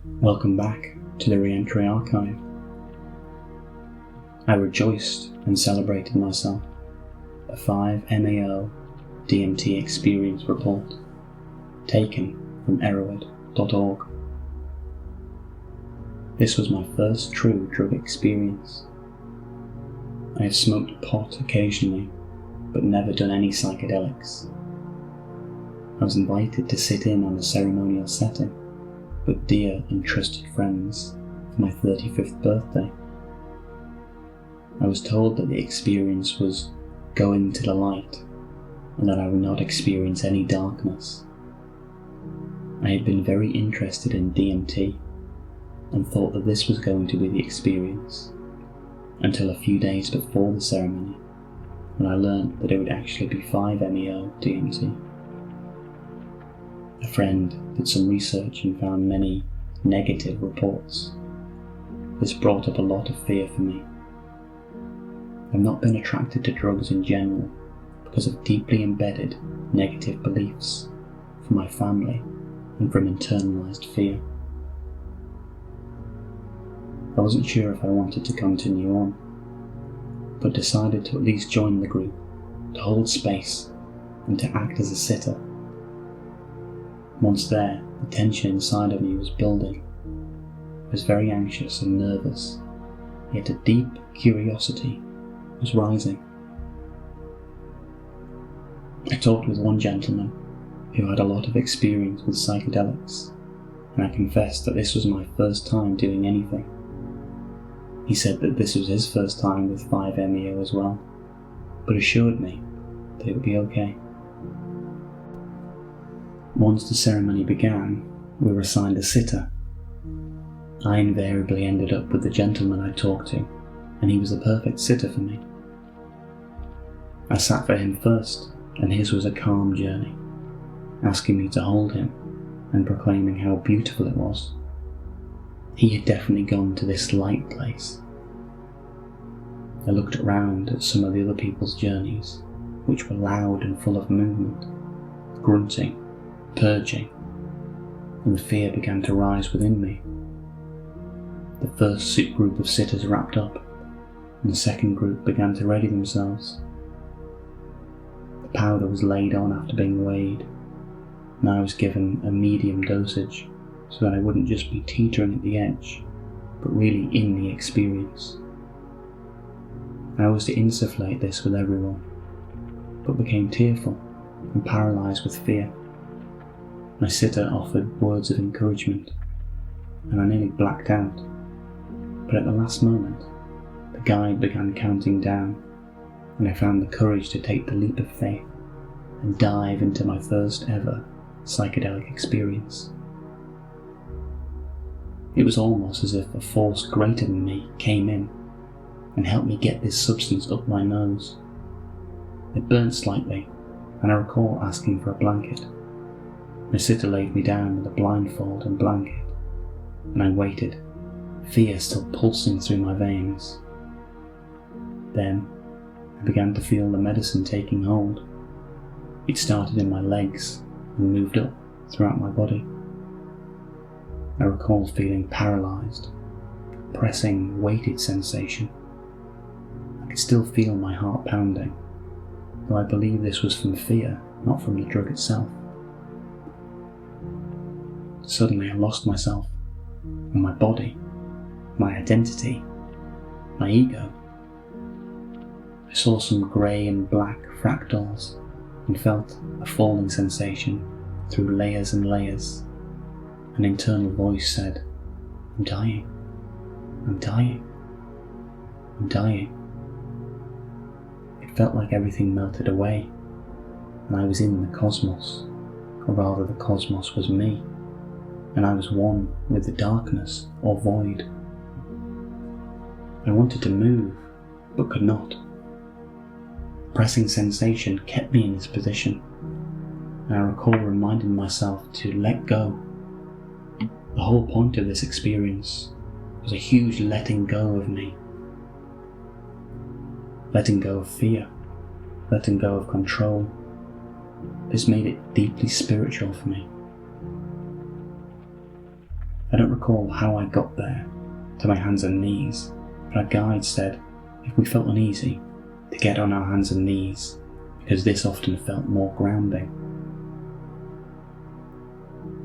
Welcome back to the Re-Entry Archive. I rejoiced and celebrated myself. A 5-MAO DMT experience report, taken from erowid.org. This was my first true drug experience. I have smoked pot occasionally, but never done any psychedelics. I was invited to sit in on a ceremonial setting with dear and trusted friends for my 35th birthday. I was told that the experience was going to the light and that I would not experience any darkness. I had been very interested in DMT and thought that this was going to be the experience until a few days before the ceremony, when I learned that it would actually be 5-MeO DMT. A friend did some research and found many negative reports. This brought up a lot of fear for me. I've not been attracted to drugs in general because of deeply embedded negative beliefs from my family and from internalized fear. I wasn't sure if I wanted to continue on, but decided to at least join the group, to hold space and to act as a sitter. Once there, the tension inside of me was building. I was very anxious and nervous, yet a deep curiosity was rising. I talked with one gentleman who had a lot of experience with psychedelics, and I confessed that this was my first time doing anything. He said that this was his first time with 5-MeO as well, but assured me that it would be okay. Once the ceremony began, we were assigned a sitter. I invariably ended up with the gentleman I talked to, and he was the perfect sitter for me. I sat for him first, and his was a calm journey, asking me to hold him and proclaiming how beautiful it was. He had definitely gone to this light place. I looked around at some of the other people's journeys, which were loud and full of movement, grunting, purging, and the fear began to rise within me. The first group of sitters wrapped up, and the second group began to ready themselves. The powder was laid on after being weighed, and I was given a medium dosage so that I wouldn't just be teetering at the edge, but really in the experience. I was to insufflate this with everyone, but became tearful and paralysed with fear. My sitter offered words of encouragement, and I nearly blacked out, but at the last moment, the guide began counting down, and I found the courage to take the leap of faith and dive into my first ever psychedelic experience. It was almost as if a force greater than me came in and helped me get this substance up my nose. It burned slightly, and I recall asking for a blanket. My sitter laid me down with a blindfold and blanket, and I waited, fear still pulsing through my veins. Then I began to feel the medicine taking hold. It started in my legs and moved up throughout my body. I recall feeling paralysed, pressing, weighted sensation. I could still feel my heart pounding, though I believe this was from fear, not from the drug itself. Suddenly I lost myself, and my body, my identity, my ego. I saw some grey and black fractals and felt a falling sensation through layers and layers. An internal voice said, "I'm dying, I'm dying, I'm dying." It felt like everything melted away, and I was in the cosmos, or rather the cosmos was me, and I was one with the darkness or void. I wanted to move, but could not. Pressing sensation kept me in this position, and I recall reminding myself to let go. The whole point of this experience was a huge letting go of me. Letting go of fear, letting go of control. This made it deeply spiritual for me. I don't recall how I got there, to my hands and knees, but our guide said if we felt uneasy, to get on our hands and knees, because this often felt more grounding.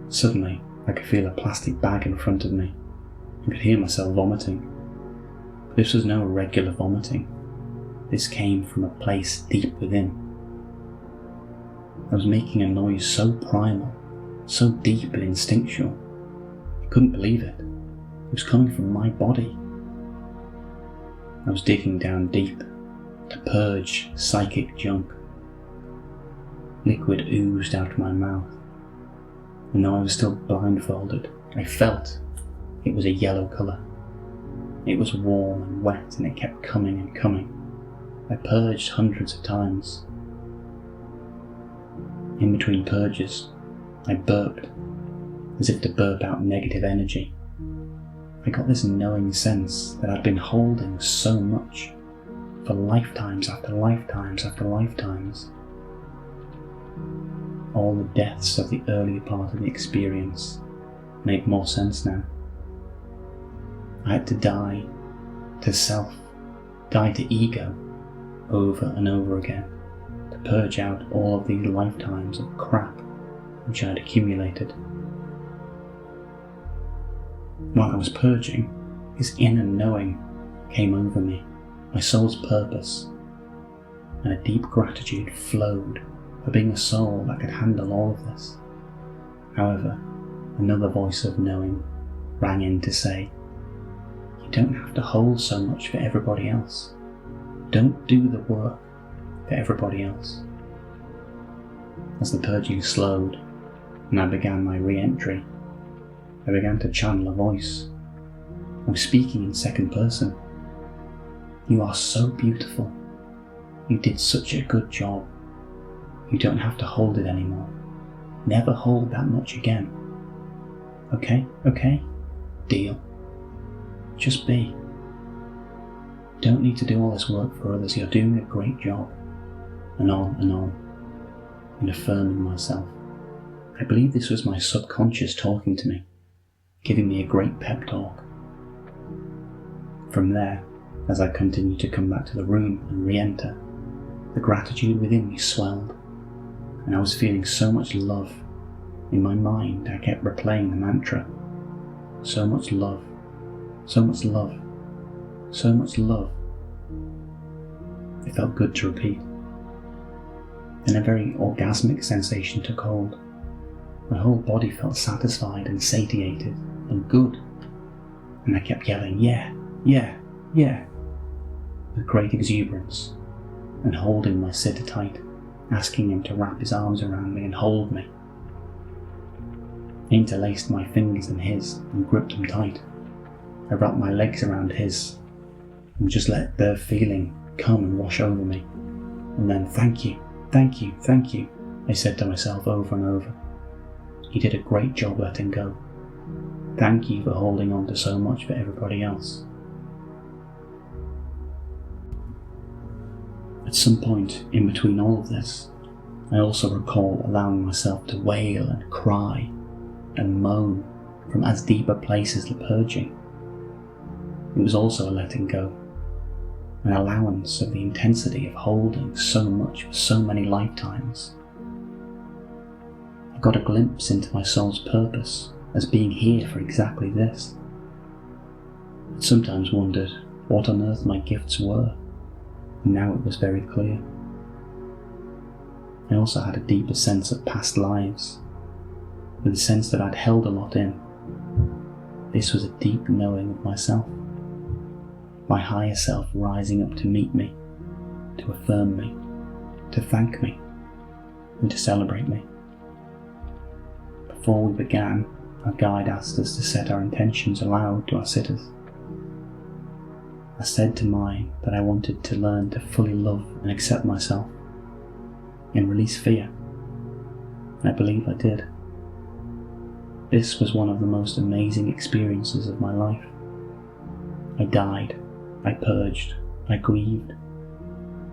Suddenly, I could feel a plastic bag in front of me and could hear myself vomiting. But this was no regular vomiting. This came from a place deep within. I was making a noise so primal, so deep and instinctual. I couldn't believe it. It was coming from my body. I was digging down deep to purge psychic junk. Liquid oozed out of my mouth, and though I was still blindfolded, I felt it was a yellow colour. It was warm and wet, and it kept coming and coming. I purged hundreds of times. In between purges, I burped, as if to burp out negative energy. I got this knowing sense that I'd been holding so much for lifetimes after lifetimes after lifetimes. All the deaths of the earlier part of the experience made more sense now. I had to die to self, die to ego, over and over again, to purge out all of these lifetimes of crap which I had accumulated. While I was purging, this inner knowing came over me, my soul's purpose, and a deep gratitude flowed for being a soul that could handle all of this. However, another voice of knowing rang in to say, you don't have to hold so much for everybody else. Don't do the work for everybody else. As the purging slowed and I began my re-entry, I began to channel a voice. I was speaking in second person. You are so beautiful. You did such a good job. You don't have to hold it anymore. Never hold that much again. Okay? Deal. Just be. Don't need to do all this work for others. You're doing a great job. And on, and affirming myself. I believe this was my subconscious talking to me, giving me a great pep talk. From there, as I continued to come back to the room and re-enter, the gratitude within me swelled, and I was feeling so much love. In my mind, I kept replaying the mantra, so much love, so much love, so much love. It felt good to repeat. Then a very orgasmic sensation took hold. My whole body felt satisfied and satiated and good, and I kept yelling, yeah, with great exuberance, and holding my sitter tight, asking him to wrap his arms around me and hold me. I interlaced my fingers in his and gripped them tight. I wrapped my legs around his and just let the feeling come and wash over me. And then, thank you, I said to myself over and over. He did a great job letting go. Thank you for holding on to so much for everybody else. At some point in between all of this, I also recall allowing myself to wail and cry and moan from as deep a place as the purging. It was also a letting go, an allowance of the intensity of holding so much for so many lifetimes. I got a glimpse into my soul's purpose as being here for exactly this. I'd sometimes wondered what on earth my gifts were, and now it was very clear. I also had a deeper sense of past lives, with the sense that I'd held a lot in. This was a deep knowing of myself, my higher self rising up to meet me, to affirm me, to thank me, and to celebrate me. Before we began, our guide asked us to set our intentions aloud to our sitters. I said to mine that I wanted to learn to fully love and accept myself, and release fear, and I believe I did. This was one of the most amazing experiences of my life. I died, I purged, I grieved,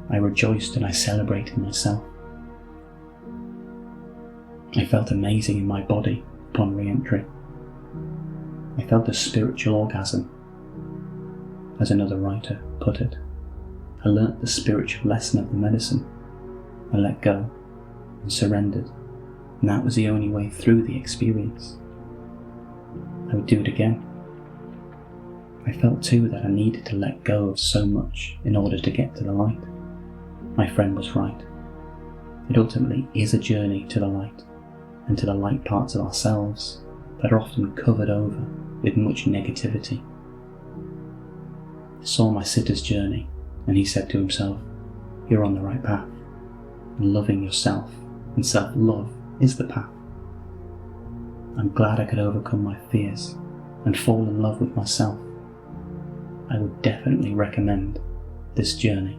I rejoiced and I celebrated myself. I felt amazing in my body upon re-entry. I felt a spiritual orgasm. As another writer put it, I learnt the spiritual lesson of the medicine. I let go and surrendered, and that was the only way through the experience. I would do it again. I felt too that I needed to let go of so much in order to get to the light. My friend was right. It ultimately is a journey to the light, and to the light parts of ourselves that are often covered over with much negativity. I saw my sitter's journey, and he said to himself, "You're on the right path, and loving yourself and self-love is the path." I'm glad I could overcome my fears and fall in love with myself. I would definitely recommend this journey.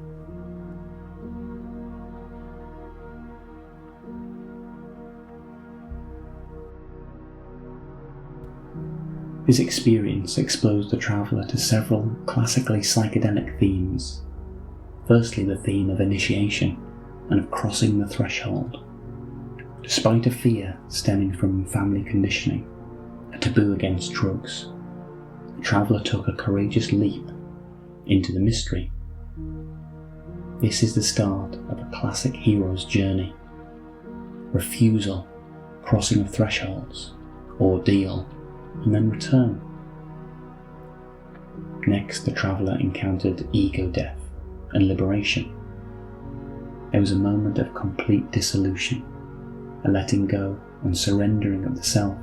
His experience exposed the traveller to several classically psychedelic themes. Firstly, the theme of initiation and of crossing the threshold. Despite a fear stemming from family conditioning, a taboo against drugs, the traveller took a courageous leap into the mystery. This is the start of a classic hero's journey. Refusal, crossing of thresholds, ordeal, and then return. Next, the traveller encountered ego death and liberation. There was a moment of complete dissolution, a letting go and surrendering of the self,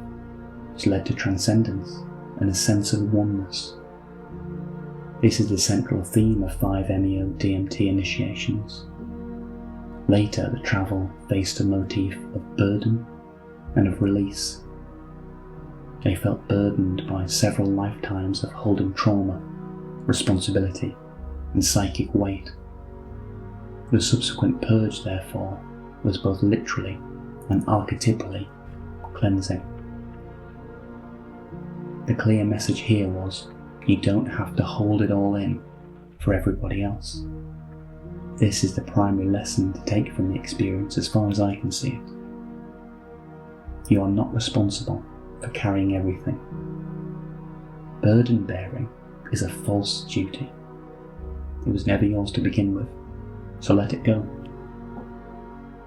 which led to transcendence and a sense of oneness. This is the central theme of 5-MeO DMT initiations. Later, the traveller faced a motif of burden and of release. They felt burdened by several lifetimes of holding trauma, responsibility, and psychic weight. The subsequent purge, therefore, was both literally and archetypally cleansing. The clear message here was, you don't have to hold it all in for everybody else. This is the primary lesson to take from the experience as far as I can see it. You are not responsible for carrying everything. Burden bearing is a false duty. It was never yours to begin with, so let it go.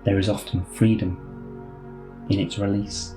There is often freedom in its release.